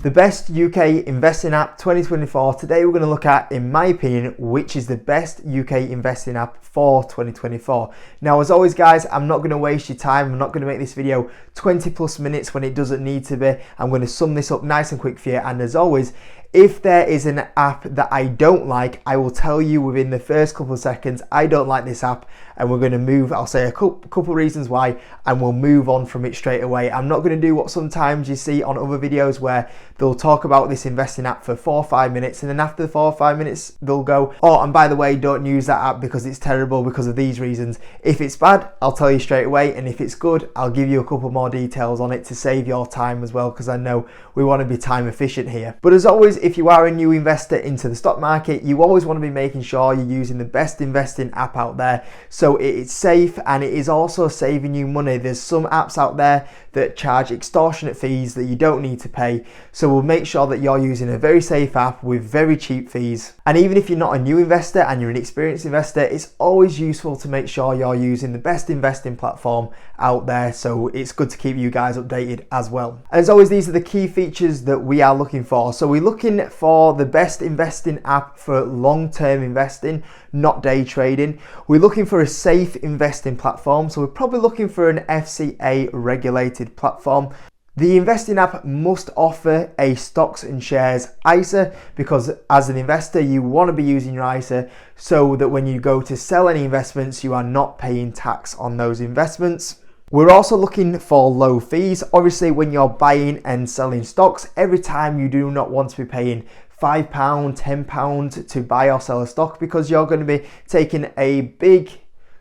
The best UK investing app 2024. Today we're going to look at, in my opinion, which is the best UK investing app for 2024. Now, as always guys, I'm not going to waste your time. I'm not going to make this video 20 plus minutes when it doesn't need to be. I'm going to sum this up nice and quick for you, and as always, if there is an app that I don't like, I will tell you within the first couple of seconds, I don't like this app, and we're going to move. I'll say a couple reasons why, and we'll move on from it straight away. I'm not going to do what sometimes you see on other videos where they'll talk about this investing app for 4 or 5 minutes, and then after the 4 or 5 minutes, they'll go, oh, and by the way, don't use that app because it's terrible because of these reasons. If it's bad, I'll tell you straight away, and if it's good, I'll give you a couple more details on it to save your time as well, because I know we want to be time efficient here. But as always, if you are a new investor into the stock market, you always want to be making sure you're using the best investing app out there, so it's safe and it is also saving you money. There's some apps out there that charge extortionate fees that you don't need to pay, so we'll make sure that you're using a very safe app with very cheap fees. And even if you're not a new investor and you're an experienced investor, it's always useful to make sure you're using the best investing platform out there, so it's good to keep you guys updated as well. And as always, these are the key features that we are looking for. So we're looking for the best investing app for long-term investing, not day trading. We're looking for a safe investing platform, so we're probably looking for an FCA regulated platform. The investing app must offer a stocks and shares ISA, because as an investor you want to be using your ISA so that when you go to sell any investments you are not paying tax on those investments. We're also looking for low fees. Obviously, when you're buying and selling stocks, every time you do not want to be paying £5, £10 to buy or sell a stock, because you're going to be taking a big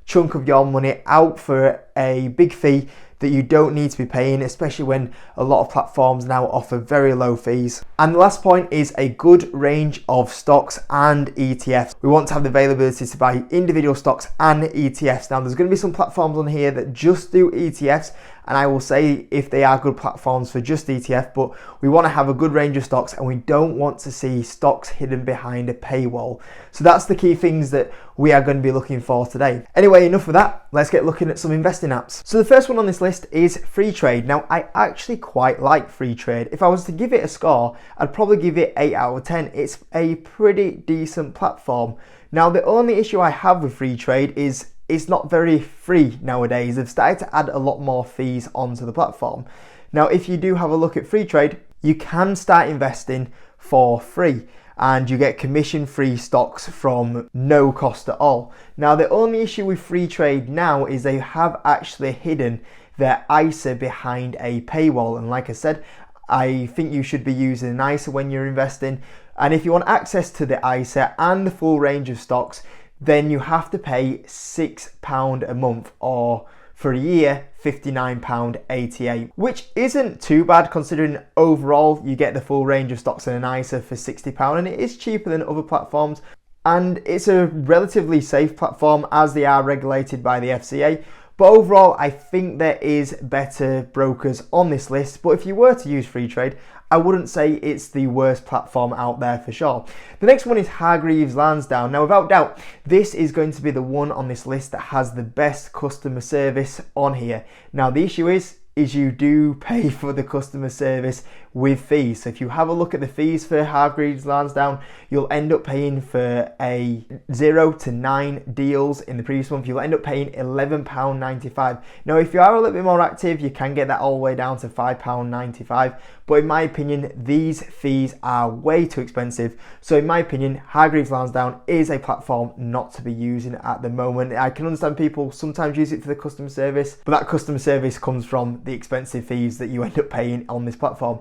chunk of your money out for a big fee that you don't need to be paying, especially when a lot of platforms now offer very low fees. And the last point is a good range of stocks and ETFs. We want to have the availability to buy individual stocks and ETFs. Now, there's going to be some platforms on here that just do ETFs, and I will say if they are good platforms for just ETF, but we want to have a good range of stocks and we don't want to see stocks hidden behind a paywall. So that's the key things that we are going to be looking for today. Anyway, enough of that. Let's get looking at some investing apps. So the first one on this list is Freetrade. Now, I actually quite like Freetrade. If I was to give it a score, I'd probably give it 8 out of 10. It's a pretty decent platform. Now, the only issue I have with Freetrade is it's not very free nowadays. They've started to add a lot more fees onto the platform. Now, if you do have a look at Freetrade, you can start investing for free and you get commission-free stocks from no cost at all. Now, the only issue with Freetrade now is they have actually hidden their ISA behind a paywall. And like I said, I think you should be using an ISA when you're investing. And if you want access to the ISA and the full range of stocks, then you have to pay £6 a month, or for a year, £59.88, which isn't too bad considering overall you get the full range of stocks in an ISA for £60, and it is cheaper than other platforms. And it's a relatively safe platform as they are regulated by the FCA. But overall, I think there is better brokers on this list. But if you were to use Freetrade, I wouldn't say it's the worst platform out there for sure. The next one is Hargreaves Lansdown. Now, without doubt, this is going to be the one on this list that has the best customer service on here. Now, the issue is you do pay for the customer service with fees. So if you have a look at the fees for Hargreaves Lansdown, you'll end up paying for a 0 to 9 deals in the previous month. You'll end up paying £11.95. Now, if you are a little bit more active, you can get that all the way down to £5.95. But in my opinion, these fees are way too expensive. So in my opinion, Hargreaves Lansdown is a platform not to be using at the moment. I can understand people sometimes use it for the customer service, but that customer service comes from the expensive fees that you end up paying on this platform.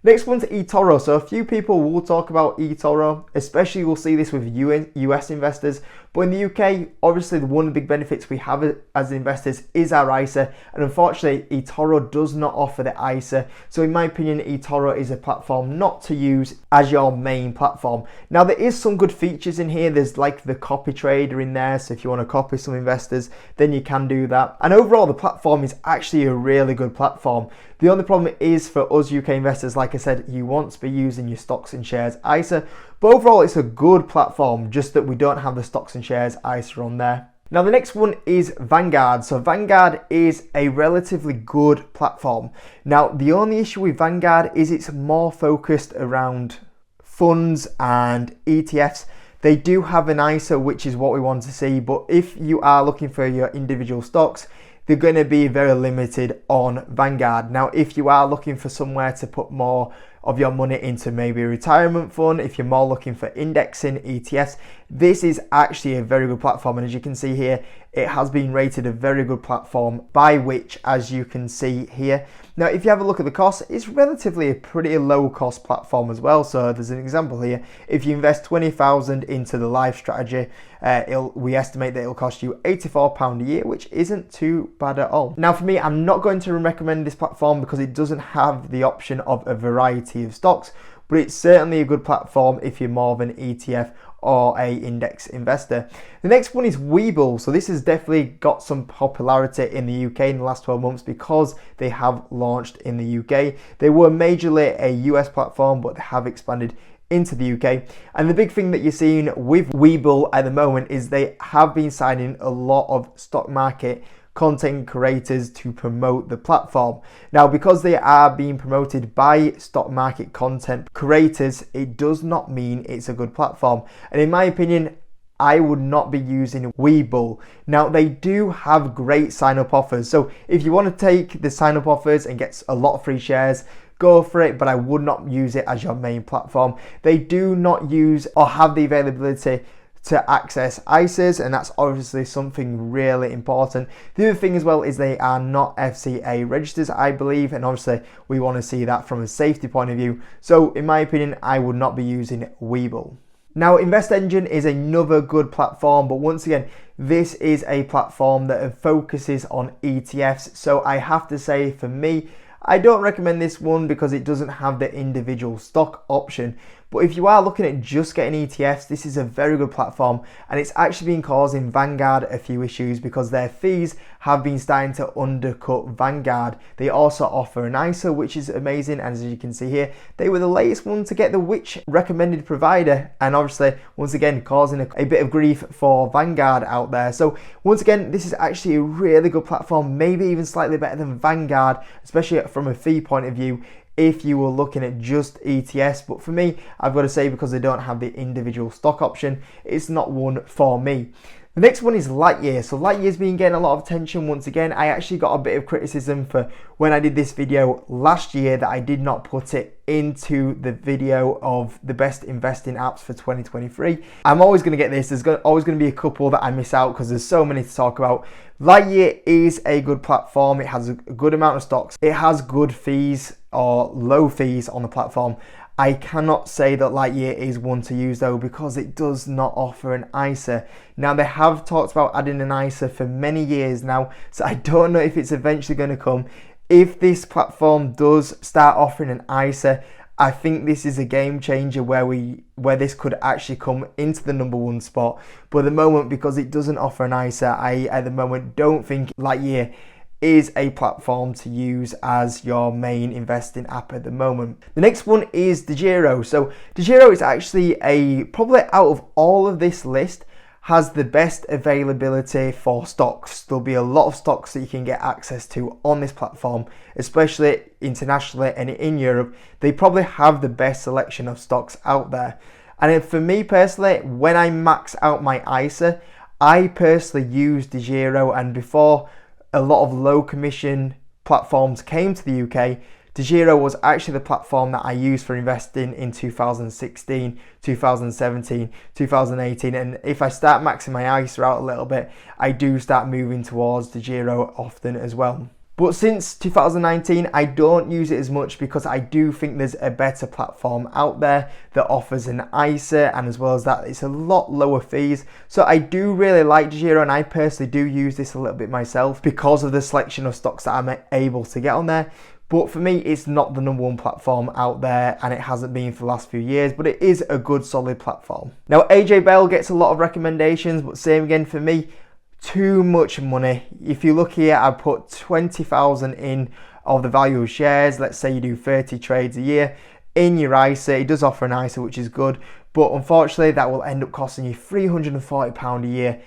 Next one's eToro. So a few people will talk about eToro, especially we'll see this with US investors. But in the UK, obviously one of the big benefits we have as investors is our ISA. And unfortunately, eToro does not offer the ISA. So in my opinion, eToro is a platform not to use as your main platform. Now, there is some good features in here. There's like the copy trader in there. So if you want to copy some investors, then you can do that. And overall, the platform is actually a really good platform. The only problem is for us UK investors, like I said, you want to be using your stocks and shares ISA. But overall, it's a good platform, just that we don't have the stocks and shares ISA on there. Now the next one is Vanguard. So Vanguard is a relatively good platform. Now the only issue with Vanguard is it's more focused around funds and ETFs. They do have an ISA, which is what we want to see, but if you are looking for your individual stocks, they're going to be very limited on Vanguard. Now, if you are looking for somewhere to put more of your money into maybe a retirement fund, if you're more looking for indexing ETFs, this is actually a very good platform. And as you can see here, it has been rated a very good platform by which, as you can see here. Now, if you have a look at the cost, it's relatively a pretty low cost platform as well. So there's an example here. If you invest 20,000 into the life strategy, we estimate that it'll cost you £84 a year, which isn't too bad at all. Now, for me, I'm not going to recommend this platform because it doesn't have the option of a variety of stocks, but it's certainly a good platform if you're more of an ETF or a index investor. The next one is Webull. So this has definitely got some popularity in the UK in the last 12 months because they have launched in the UK. They were majorly a US platform, but they have expanded into the UK. And the big thing that you're seeing with Webull at the moment is they have been signing a lot of stock market content creators to promote the platform. Now, because they are being promoted by stock market content creators, it does not mean it's a good platform. And in my opinion, I would not be using Webull. Now, they do have great sign-up offers. So if you want to take the sign-up offers and get a lot of free shares, go for it, but I would not use it as your main platform. They do not use or have the availability to access ISAs, and that's obviously something really important. The other thing as well is they are not FCA registered, I believe, and obviously we want to see that from a safety point of view. So in my opinion, I would not be using Webull. Now, Invest Engine is another good platform, but once again, this is a platform that focuses on ETFs. So I have to say, for me, I don't recommend this one because it doesn't have the individual stock option. But if you are looking at just getting ETFs, this is a very good platform, and it's actually been causing Vanguard a few issues because their fees have been starting to undercut Vanguard. They also offer an ISA, which is amazing, and as you can see here, they were the latest one to get the which recommended provider, and obviously once again causing a bit of grief for Vanguard out there. So once again, this is actually a really good platform, maybe even slightly better than Vanguard, especially from a fee point of view, if you were looking at just ETFs. But for me, I've got to say, because they don't have the individual stock option, it's not one for me. The next one is Lightyear. So Lightyear's been getting a lot of attention once again. I actually got a bit of criticism for when I did this video last year that I did not put it into the video of the best investing apps for 2023. I'm always going to get this. There's always going to be a couple that I miss out because there's so many to talk about. Lightyear is a good platform. It has a good amount of stocks. It has good fees or low fees on the platform. I cannot say that Lightyear is one to use though, because it does not offer an ISA. Now, they have talked about adding an ISA for many years now, so I don't know if it's eventually going to come. If this platform does start offering an ISA, I think this is a game changer where this could actually come into the #1 spot. But at the moment, because it doesn't offer an ISA, I at the moment don't think Lightyear is a platform to use as your main investing app at the moment. The next one is DeGiro. So DeGiro is actually probably out of all of this list, has the best availability for stocks. There'll be a lot of stocks that you can get access to on this platform, especially internationally and in Europe. They probably have the best selection of stocks out there. And for me personally, when I max out my ISA, I personally use DeGiro, and before a lot of low commission platforms came to the UK, DeGiro was actually the platform that I used for investing in 2016, 2017, 2018. And if I start maxing my ISA out a little bit, I do start moving towards DeGiro often as well. But since 2019, I don't use it as much because I do think there's a better platform out there that offers an ISA, and as well as that, it's a lot lower fees. So I do really like DeGiro, and I personally do use this a little bit myself because of the selection of stocks that I'm able to get on there. But for me, it's not the #1 platform out there, and it hasn't been for the last few years, but it is a good solid platform. Now, AJ Bell gets a lot of recommendations, but same again for me, too much money. If you look here, I put 20,000 in of the value of shares. Let's say you do 30 trades a year in your ISA. It does offer an ISA, which is good, but unfortunately that will end up costing you £340 a year.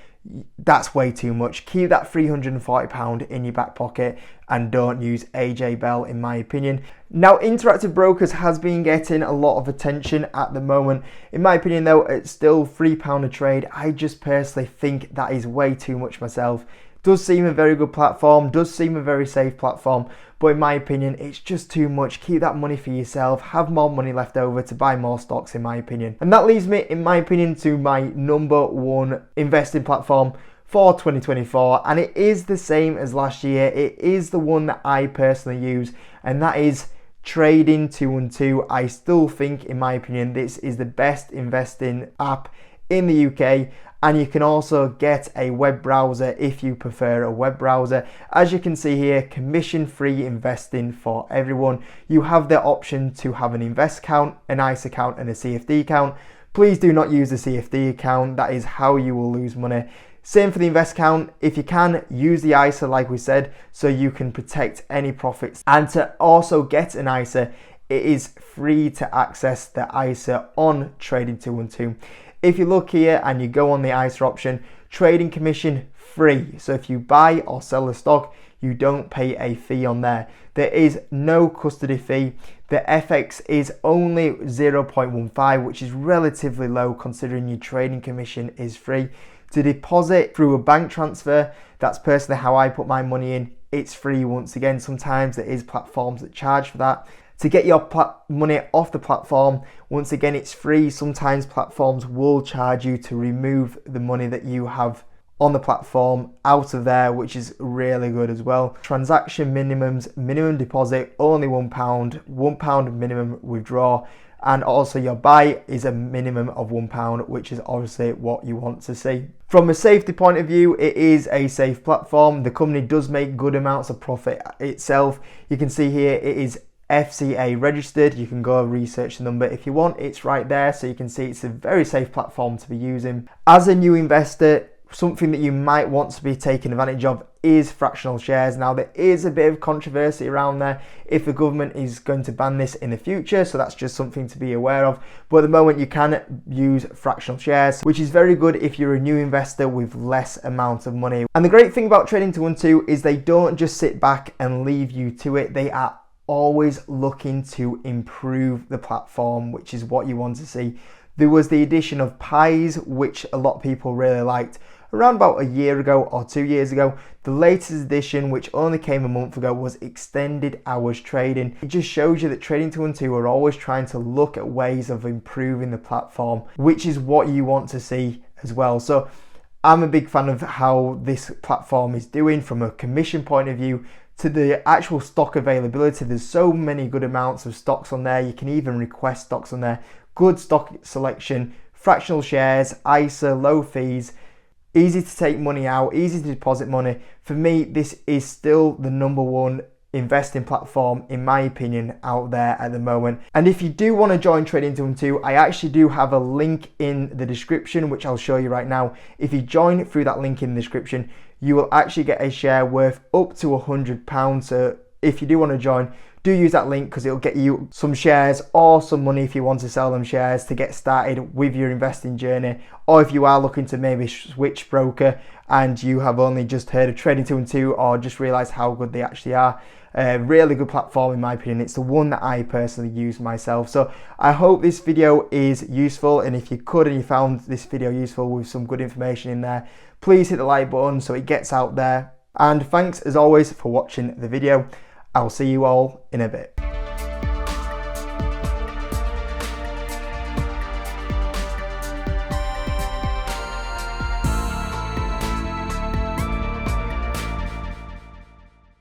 that's way too much. Keep that £340 in your back pocket and don't use AJ Bell, in my opinion. Now, Interactive Brokers has been getting a lot of attention at the moment. In my opinion though, it's still £3 a trade. I just personally think that is way too much myself. Does seem a very good platform, does seem a very safe platform, but in my opinion, it's just too much. Keep that money for yourself, have more money left over to buy more stocks, in my opinion. And that leads me, in my opinion, to my number one investing platform for 2024, and it is the same as last year. It is the one that I personally use, and that is Trading212. I still think, in my opinion, this is the best investing app in the UK. And you can also get a web browser if you prefer a web browser. As you can see here, commission-free investing for everyone. You have the option to have an invest account, an ISA account, and a CFD account. Please do not use the CFD account. That is how you will lose money. Same for the invest account. If you can, use the ISA like we said, so you can protect any profits. And to also get an ISA, it is free to access the ISA on Trading212. If you look here and you go on the ISA option, trading commission free. So if you buy or sell a stock, you don't pay a fee on there. There is no custody fee. The FX is only 0.15, which is relatively low considering your trading commission is free. To deposit through a bank transfer, that's personally how I put my money in. It's free once again. Sometimes there is platforms that charge for that. To get your money off the platform, once again, it's free. Sometimes platforms will charge you to remove the money that you have on the platform out of there, which is really good as well. Transaction minimums, minimum deposit, only £1, £1 minimum withdraw. And also your buy is a minimum of £1, which is obviously what you want to see. From a safety point of view, it is a safe platform. The company does make good amounts of profit itself. You can see here it is FCA registered. You can go research the number if you want. It's right there, so you can see it's a very safe platform to be using. As a new investor, something that you might want to be taking advantage of is fractional shares. Now, there is a bit of controversy around there if the government is going to ban this in the future, so that's just something to be aware of. But at the moment, you can use fractional shares, which is very good if you're a new investor with less amount of money. And the great thing about Trading212 is they don't just sit back and leave you to it. They are always looking to improve the platform, which is what you want to see. There was the addition of pies, which a lot of people really liked around about a year ago or 2 years ago. The latest edition, which only came a month ago, was extended hours trading. It just shows you that Trading212 are always trying to look at ways of improving the platform, which is what you want to see as well. So I'm a big fan of how this platform is doing from a commission point of view to the actual stock availability. There's so many good amounts of stocks on there. You can even request stocks on there. Good stock selection, fractional shares, ISA, low fees, easy to take money out, easy to deposit money. For me, this is still the number one investing platform, in my opinion, out there at the moment. And if you do want to join Trading212, I actually do have a link in the description, which I'll show you right now. If you join through that link in the description, you will actually get a share worth up to £100. So if you do want to join, do use that link because it'll get you some shares or some money if you want to sell them shares to get started with your investing journey. Or if you are looking to maybe switch broker and you have only just heard of Trading212 or just realised how good they actually are. Really good platform in my opinion. It's the one that I personally use myself. So I hope this video is useful, and if you could and you found this video useful with some good information in there, please hit the like button so it gets out there. And thanks as always for watching the video. I'll see you all in a bit.